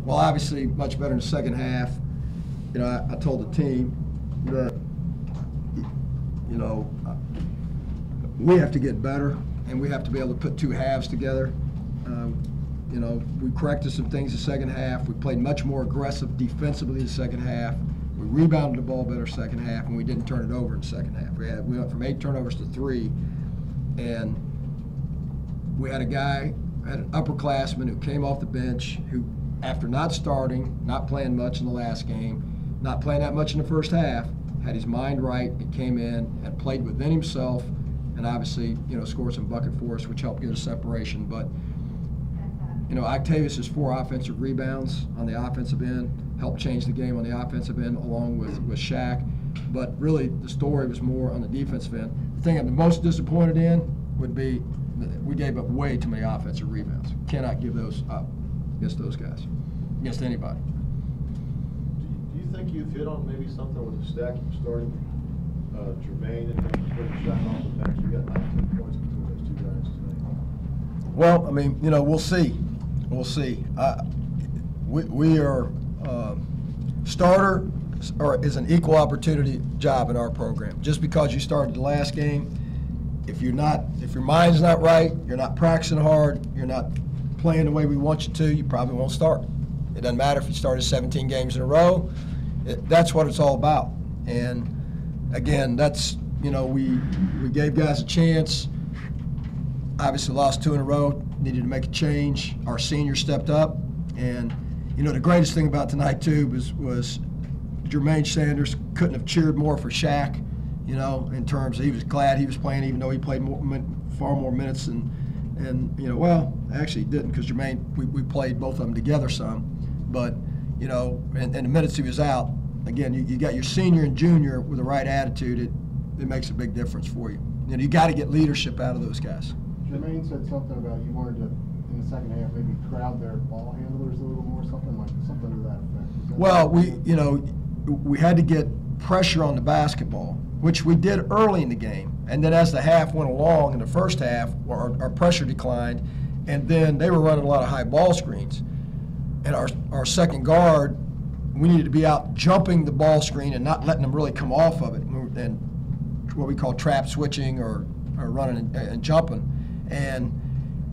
Well, obviously, much better in the second half. You know, I told the team that, you know, we have to get better, and we have to be able to put two halves together. You know, we corrected some things the second half. We played much more aggressive defensively the second half. We rebounded the ball better second half, and we didn't turn it over in the second half. We went from 8 turnovers to 3, and we had a guy, had an upperclassman who came off the bench who, after not starting, not playing much in the last game, not playing that much in the first half, had his mind right and came in and played within himself, and obviously, you know, scored some bucket for us, which helped get us separation. But you know, Octavius has 4 offensive rebounds on the offensive end, helped change the game on the offensive end along with Shaq. But really, the story was more on the defensive end. The thing I'm the most disappointed in would be that we gave up way too many offensive rebounds. Cannot give those up against those guys, against anybody. Do you think you've hit on maybe something with the stack starting Jermaine and then putting Shaq off the bench? You got 19 points between those 2 guys tonight. Well, I mean, you know, we'll see. We'll see. We are starter or is an equal opportunity job in our program. Just because you started the last game, if your mind's not right, you're not practicing hard, you're not playing the way we want you to, you probably won't start. It doesn't matter if you started 17 games in a row. That's what it's all about. And again, that's, you know, we gave guys a chance. Obviously lost 2 in a row, needed to make a change. Our seniors stepped up, and you know the greatest thing about tonight too was Jermaine Sanders couldn't have cheered more for Shaq. You know, in terms of he was glad he was playing, even though he played far more minutes and you know, well, actually he didn't, because Jermaine, we played both of them together some, but you know, and the minutes he was out, again, you got your senior and junior with the right attitude, it makes a big difference for you. You know, you got to get leadership out of those guys. Jermaine said something about you wanted to, in the second half, maybe crowd their ball handlers a little more, something to that effect. Well, we had to get pressure on the basketball, which we did early in the game. And then as the half went along, in the first half, our pressure declined, and then they were running a lot of high ball screens. And our second guard, we needed to be out jumping the ball screen and not letting them really come off of it, and what we call trap switching or running and jumping. And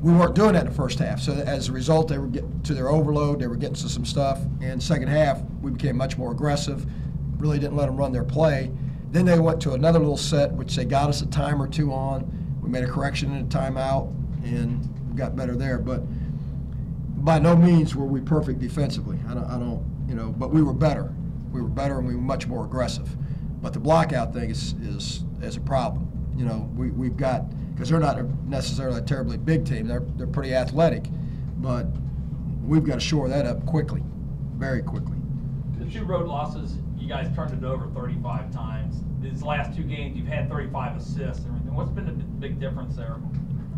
we weren't doing that in the first half. So as a result, they were getting to their overload, they were getting to some stuff. And second half, we became much more aggressive, really didn't let them run their play. Then they went to another little set, which they got us a time or 2 on. We made a correction in a timeout, and we got better there. But by no means were we perfect defensively. I don't, you know, but we were better. We were better, and we were much more aggressive. But the blockout thing is a problem. You know, we've got, because they're not necessarily a terribly big team. They're pretty athletic, but we've got to shore that up quickly, very quickly. The 2 road losses, you guys turned it over 35 times. These last 2 games, you've had 35 assists and everything. What's been the big difference there?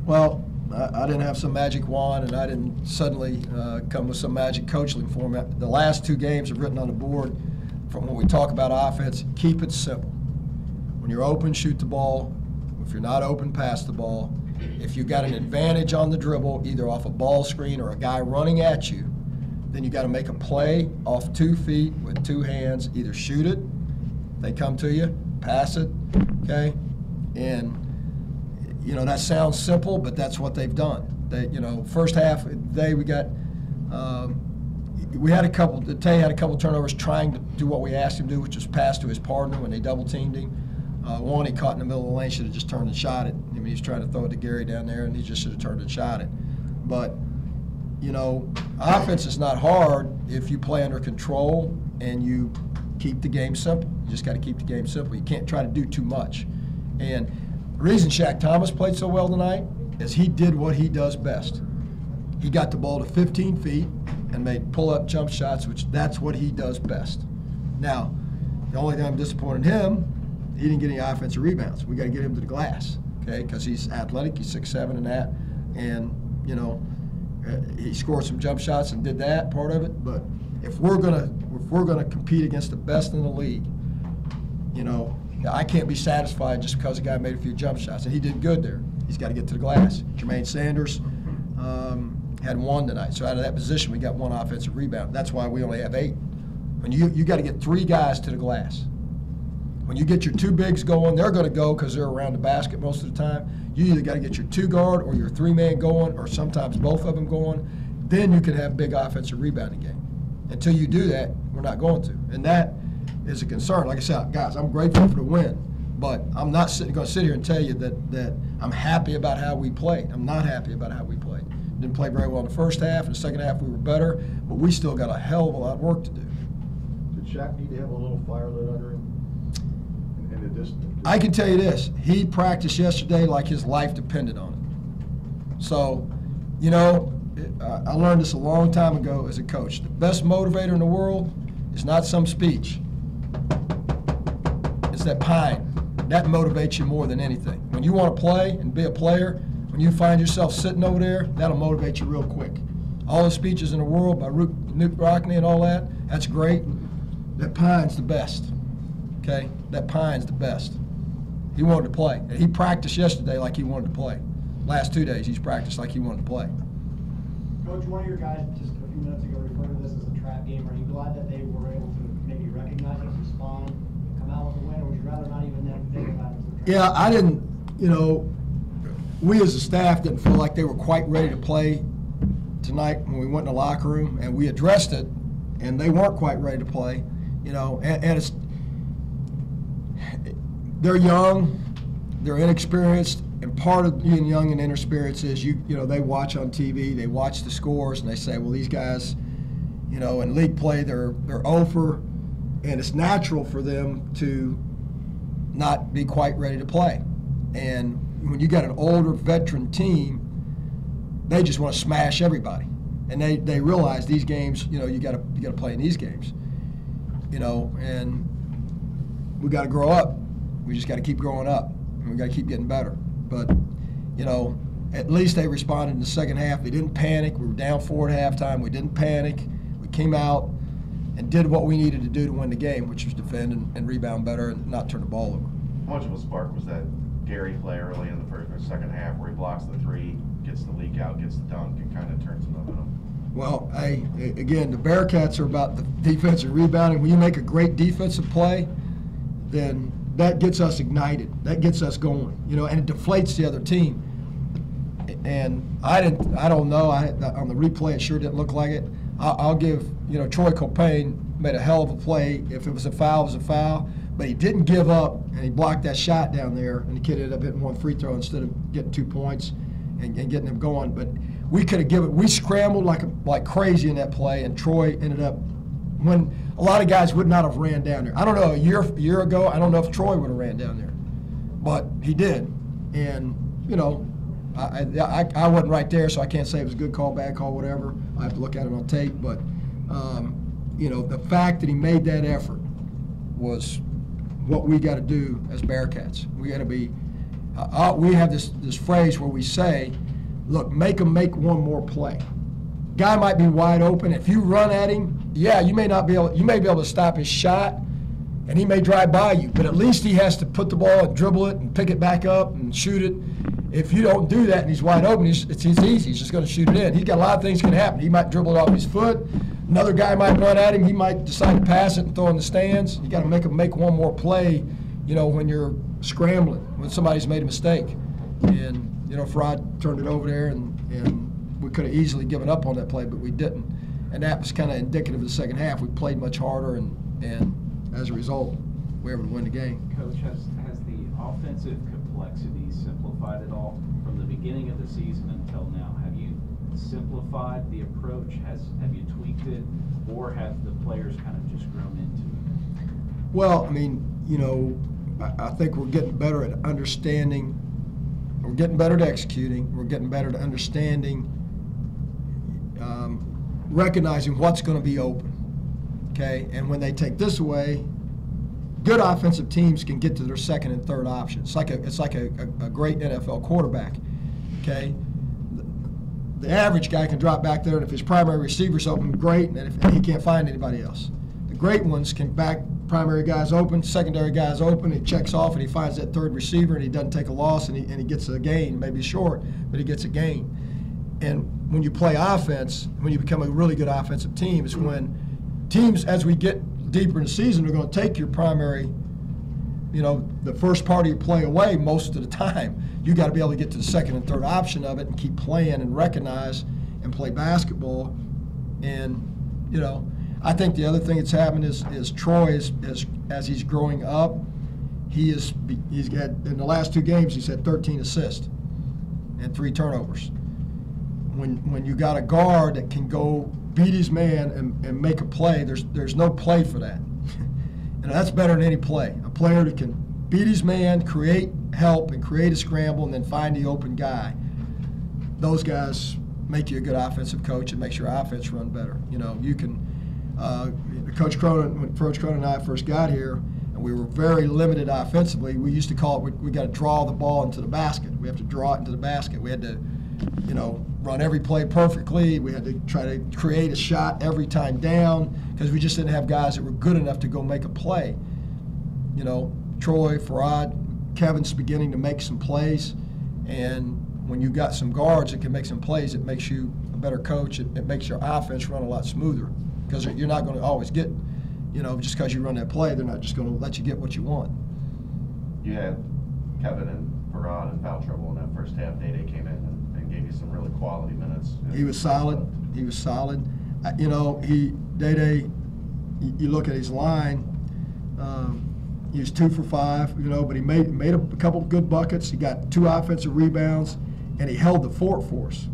Well, I didn't have some magic wand, and I didn't suddenly come with some magic coaching format. The last 2 games are written on the board from when we talk about offense. Keep it simple. When you're open, shoot the ball. If you're not open, pass the ball. If you got an advantage on the dribble, either off a ball screen or a guy running at you, then you got to make a play off 2 feet with 2 hands. Either shoot it, they come to you, pass it, okay? And you know, that sounds simple, but that's what they've done. They, you know, first half we got, we had a couple. Tay had a couple turnovers trying to do what we asked him to do, which was pass to his partner when they double teamed him. One he caught in the middle of the lane, should have just turned and shot it. I mean, he's trying to throw it to Gary down there, and he just should have turned and shot it. But you know, offense is not hard if you play under control and you keep the game simple. You just got to keep the game simple. You can't try to do too much. And the reason Shaq Thomas played so well tonight is he did what he does best. He got the ball to 15 feet and made pull-up jump shots, which that's what he does best. Now, the only thing I'm disappointed in him, he didn't get any offensive rebounds. We got to get him to the glass, okay? Because he's athletic, he's 6'7" and that, and you know, he scored some jump shots and did that part of it. But if we're gonna compete against the best in the league, you know, I can't be satisfied just because the guy made a few jump shots, and he did good there. He's got to get to the glass. Jermaine Sanders, had 1 tonight. So out of that position, we got 1 offensive rebound. That's why we only have 8. And you got to get 3 guys to the glass. When you get your 2 bigs going, they're going to go because they're around the basket most of the time. You either got to get your 2 guard or your 3-man going, or sometimes both of them going. Then you can have big offensive rebounding game. Until you do that, we're not going to. And that is a concern. Like I said, guys, I'm grateful for the win, but I'm not going to sit here and tell you that I'm happy about how we played. I'm not happy about how we played. Didn't play very well in the first half. In the second half, we were better, but we still got a hell of a lot of work to do. Did Shaq need to have a little fire lit under him? I can tell you this, he practiced yesterday like his life depended on it. So, you know, I learned this a long time ago as a coach. The best motivator in the world is not some speech. It's that pine. That motivates you more than anything. When you want to play and be a player, when you find yourself sitting over there, that'll motivate you real quick. All the speeches in the world by Newt Rockney and all that, that's great. That pine's the best. Okay, that pine's the best. He wanted to play. And he practiced yesterday like he wanted to play. Last 2 days, he's practiced like he wanted to play. Coach, one of your guys just a few minutes ago referred to this as a trap game. Are you glad that they were able to maybe recognize it, respond, come out with a win, or would you rather not even think about it as a trap? Yeah, I didn't, you know, we as a staff didn't feel like they were quite ready to play tonight when we went in the locker room, and we addressed it, and they weren't quite ready to play, you know, and it's, they're young, they're inexperienced, and part of being young and inexperienced is you know, they watch on TV, they watch the scores, and they say, well, these guys, you know, in league play, they're over, and it's natural for them to not be quite ready to play. And when you got an older veteran team, they just want to smash everybody, and they realize these games, you know, you got to play in these games, you know, and we got to grow up. We just got to keep growing up, and we got to keep getting better. But, you know, at least they responded in the second half. They didn't panic. We were down 4 at halftime. We didn't panic. We came out and did what we needed to do to win the game, which was defend and rebound better and not turn the ball over. How much of a spark was that Gary play early in the first or second half where he blocks the 3, gets the leak out, gets the dunk, and kind of turns the momentum? Well, again, the Bearcats are about the defensive rebounding. When you make a great defensive play, then that gets us ignited. That gets us going, you know, and it deflates the other team. And I don't know. On the replay, it sure didn't look like it. I'll give, you know, Troy Caupain made a hell of a play. If it was a foul, it was a foul. But he didn't give up, and he blocked that shot down there, and the kid ended up hitting 1 free throw instead of getting 2 points and getting him going. But we could have given. We scrambled like crazy in that play, and Troy ended up. When a lot of guys would not have ran down there. I don't know, a year ago, I don't know if Troy would have ran down there, but he did. And, you know, I wasn't right there, so I can't say it was a good call, bad call, whatever. I have to look at it on tape, but, you know, the fact that he made that effort was what we got to do as Bearcats. We got to be, we have this phrase where we say, look, make them make one more play. Guy might be wide open. If you run at him, yeah, you may be able to stop his shot, and he may drive by you, but at least he has to put the ball and dribble it and pick it back up and shoot it. If you don't do that and he's wide open, it's easy. He's just going to shoot it in. He's got a lot of things can happen. He might dribble it off his foot. Another guy might run at him. He might decide to pass it and throw it in the stands. You got to make him make one more play, you know, when you're scrambling, when somebody's made a mistake. And, you know, Fraud turned it over there, and we could have easily given up on that play, but we didn't. And that was kind of indicative of the second half. We played much harder, and as a result, we were able to win the game. Coach, has the offensive complexity simplified at all from the beginning of the season until now? Have you simplified the approach? Have you tweaked it, or have the players kind of just grown into it? Well, I mean, you know, I think we're getting better at understanding. We're getting better at executing. We're getting better at understanding, recognizing what's going to be open. Okay, and when they take this away, good offensive teams can get to their second and third option. It's like a great NFL quarterback. Okay, the average guy can drop back there, and if his primary receiver's open, great, and if he can't find anybody else. The great ones can back primary guys open, secondary guys open, he checks off, and he finds that third receiver, and he doesn't take a loss, and he gets a gain, maybe short, but he gets a gain. And when you play offense, when you become a really good offensive team, is when teams, as we get deeper in the season, are going to take your primary, the first part of your play away most of the time. You got to be able to get to the second and third option of it and keep playing and recognize and play basketball. And, I think the other thing that's happened is Troy, as he's growing up, he's got, in the last 2 games, he's had 13 assists and 3 turnovers. When you got a guard that can go beat his man and make a play, there's no play for that. And that's better than any play. A player that can beat his man, create help, and create a scramble, and then find the open guy. Those guys make you a good offensive coach and makes your offense run better. You can, Coach Cronin, when Coach Cronin and I first got here, and we were very limited offensively, we used to call it, we got to draw the ball into the basket. We have to draw it into the basket. We had to, run every play perfectly. We had to try to create a shot every time down because we just didn't have guys that were good enough to go make a play. Troy, Farad, Kevin's beginning to make some plays, and when you got some guards that can make some plays, it makes you a better coach. It makes your offense run a lot smoother because you're not going to always get, just because you run that play, they're not just going to let you get what you want. You had Kevin and Farad in foul trouble in that first half. Day came in and gave you some really quality minutes. He was solid. He was solid. Day, you look at his line, he was 2 for 5, but he made a couple of good buckets. He got 2 offensive rebounds, and he held the fort for us.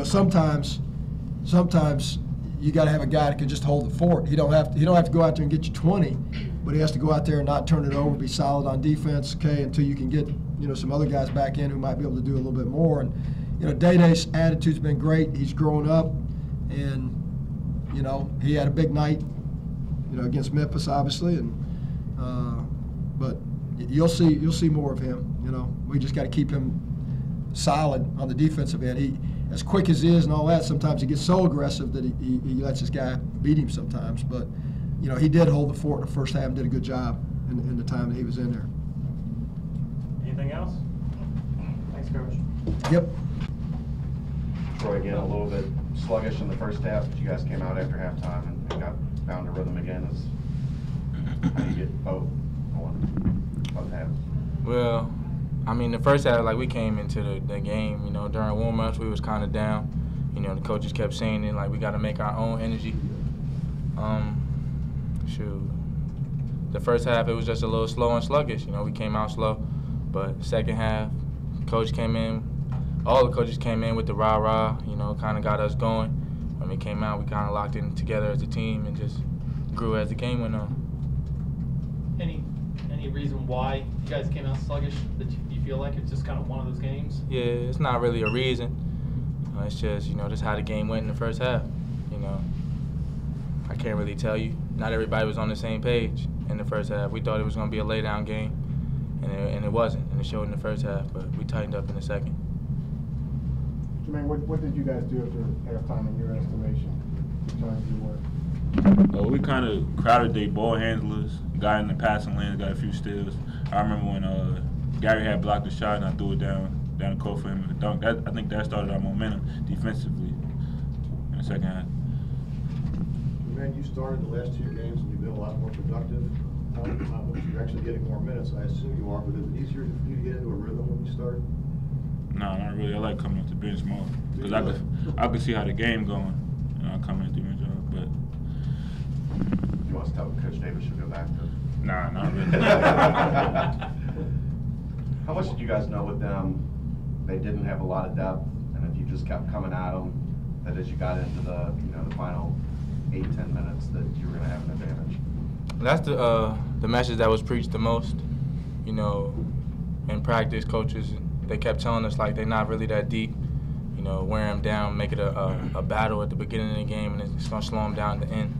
Sometimes you got to have a guy that can just hold the fort. He don't have to go out there and get you 20, but he has to go out there and not turn it over, be solid on defense, until you can get some other guys back in who might be able to do a little bit more. And Day-Day's attitude's been great. He's grown up, and he had a big night, against Memphis, obviously, and but you'll see more of him. We just got to keep him solid on the defensive end. He, as quick as he is and all that, sometimes he gets so aggressive that he lets this guy beat him sometimes. But he did hold the fort in the first half and did a good job in the time that he was in there. Anything else? Thanks, Coach. Yep. Troy, again, a little bit sluggish in the first half, but you guys came out after halftime and found a rhythm again. How do you get both halves? Well, the first half, we came into the game, during warm-ups, we was kind of down. The coaches kept saying it, we got to make our own energy. The first half, it was just a little slow and sluggish. We came out slow. But second half, all the coaches came in with the rah-rah, kind of got us going. When we came out, we kind of locked in together as a team and just grew as the game went on. Any reason why you guys came out sluggish? That you feel like it's just kind of one of those games? Yeah, it's not really a reason. It's just, just how the game went in the first half. I can't really tell you. Not everybody was on the same page in the first half. We thought it was going to be a lay-down game, and it wasn't. And it showed in the first half, but we tightened up in the second. Jermaine, what did you guys do after halftime in your estimation? Return to work? We kind of crowded their ball handlers, got in the passing lanes, got a few steals. I remember when Gary had blocked the shot and I threw it down the court for him to dunk. I think that started our momentum defensively in the second half. Man, you started the last 2 games and you've been a lot more productive. You're actually getting more minutes, I assume you are, but is it easier for you to get into a rhythm when you start? No, not really. I like coming off the bench more because I could see how the game going, and I come in and do my job. But You want to tell Coach Davis should go back to? nah, not really. How much did you guys know with them? They didn't have a lot of depth, and if you just kept coming at them, that as you got into the the final 8-10 minutes, that you were going to have an advantage. That's the message that was preached the most. In practice, coaches, they kept telling us they're not really that deep. Wear them down, make it a battle at the beginning of the game, and it's going to slow them down at the end.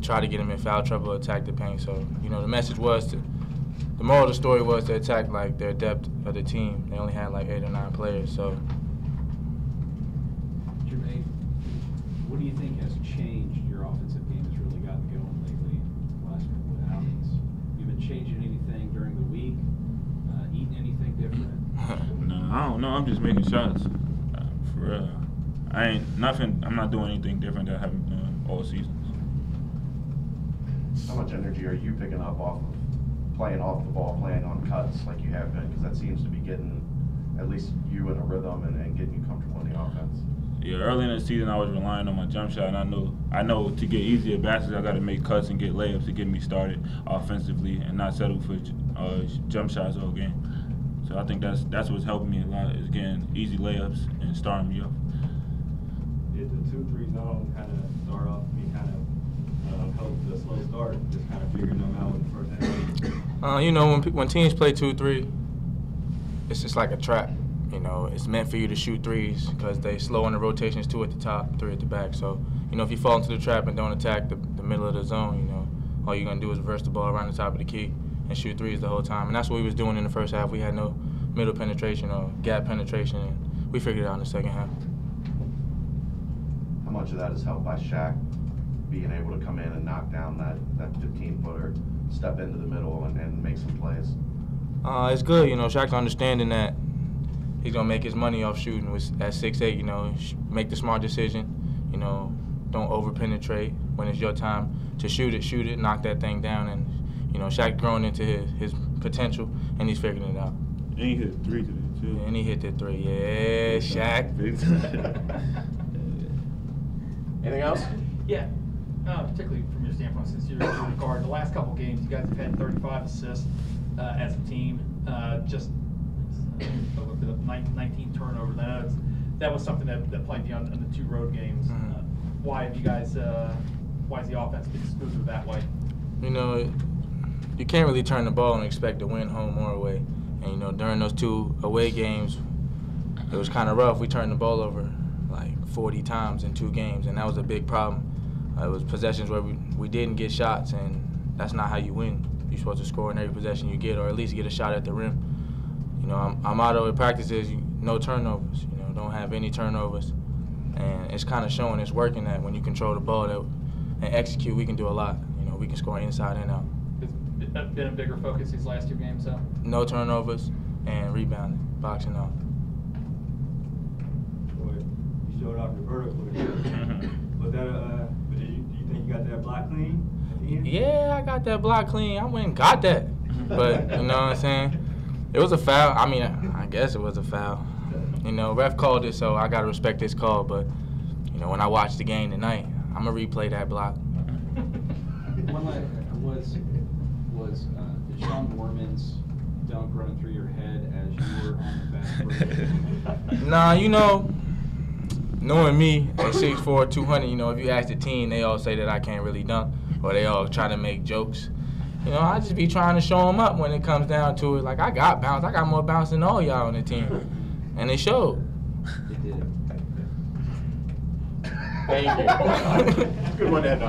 Try to get them in foul trouble, attack the paint. So, the message was the moral of the story was to attack their depth of the team. They only had 8 or 9 players, so. Jermaine, what do you think has changed your offensive game has really gotten going lately, the last couple of outings? You been changing anything during the week? Eating anything different? No, I don't know. I'm just making shots. For For real. I'm not doing anything different that I haven't done all seasons. How much energy are you picking up off of playing off the ball, playing on cuts like you have been? Because that seems to be getting at least you in a rhythm and getting you comfortable in the offense. Yeah, early in the season I was relying on my jump shot, and I know to get easier baskets I got to make cuts and get layups to get me started offensively and not settle for jump shots all game. So I think that's what's helping me a lot is getting easy layups and starting me off. Did the 2-3 zone kind of start off me kind of help the slow start, just kind of figuring them out in the first half? You know, when teams play 2-3, it's just like a trap. You know, it's meant for you to shoot threes because they slow on the rotations, 2 at the top, 3 at the back. So, you know, if you fall into the trap and don't attack the middle of the zone, you know, all you're going to do is reverse the ball around the top of the key and shoot threes the whole time. And that's what we was doing in the first half. We had no middle penetration or gap penetration, and we figured it out in the second half. How much of that is helped by Shaq being able to come in and knock down that 15-footer, step into the middle and make some plays? It's good, you know, Shaq's understanding that he's going to make his money off shooting at 6'8", you know, make the smart decision, you know, don't over-penetrate. When it's your time to shoot it, knock that thing down. And, you know, Shaq's grown into his potential, and he's figuring it out. And he hit 3 today, too. And he hit that 3. Yeah, Shaq. Anything else? Yeah, particularly from your standpoint, since you're a guard, the last couple games you guys have had 35 assists as a team. Just looked it up, 19 turnovers. I know that was something that plagued you on the 2 road games. Why have you guys? Why is the offense been smoother that way? You know, you can't really turn the ball and expect to win home or away. And you know, during those 2 away games, it was kind of rough. We turned the ball over like 40 times in 2 games, and that was a big problem. It was possessions where we didn't get shots, and that's not how you win. You're supposed to score in every possession you get, or at least get a shot at the rim. You know, our motto at practice is no turnovers. You know, don't have any turnovers, and it's kind of showing. It's working that when you control the ball and execute, we can do a lot. You know, we can score inside and out. It's been a bigger focus these last 2 games, though. No turnovers and rebounding, boxing out. You showed off your vertical. Was that do you think you got that block clean at the end? Yeah, I got that block clean. I went and got that. But, you know what I'm saying? It was a foul. I mean, I guess it was a foul. You know, ref called it, so I got to respect his call. But, you know, when I watch the game tonight, I'm going to replay that block. One last, was Deshaun Norman's dunk running through your head as you were on the fast break? Nah, you know, knowing me at 6'4", 200, you know, if you ask the team, they all say that I can't really dunk, or they all try to make jokes. You know, I just be trying to show them up when it comes down to it. Like, I got bounce. I got more bounce than all y'all on the team. And they showed. They did. Thank you. Good one, Ed.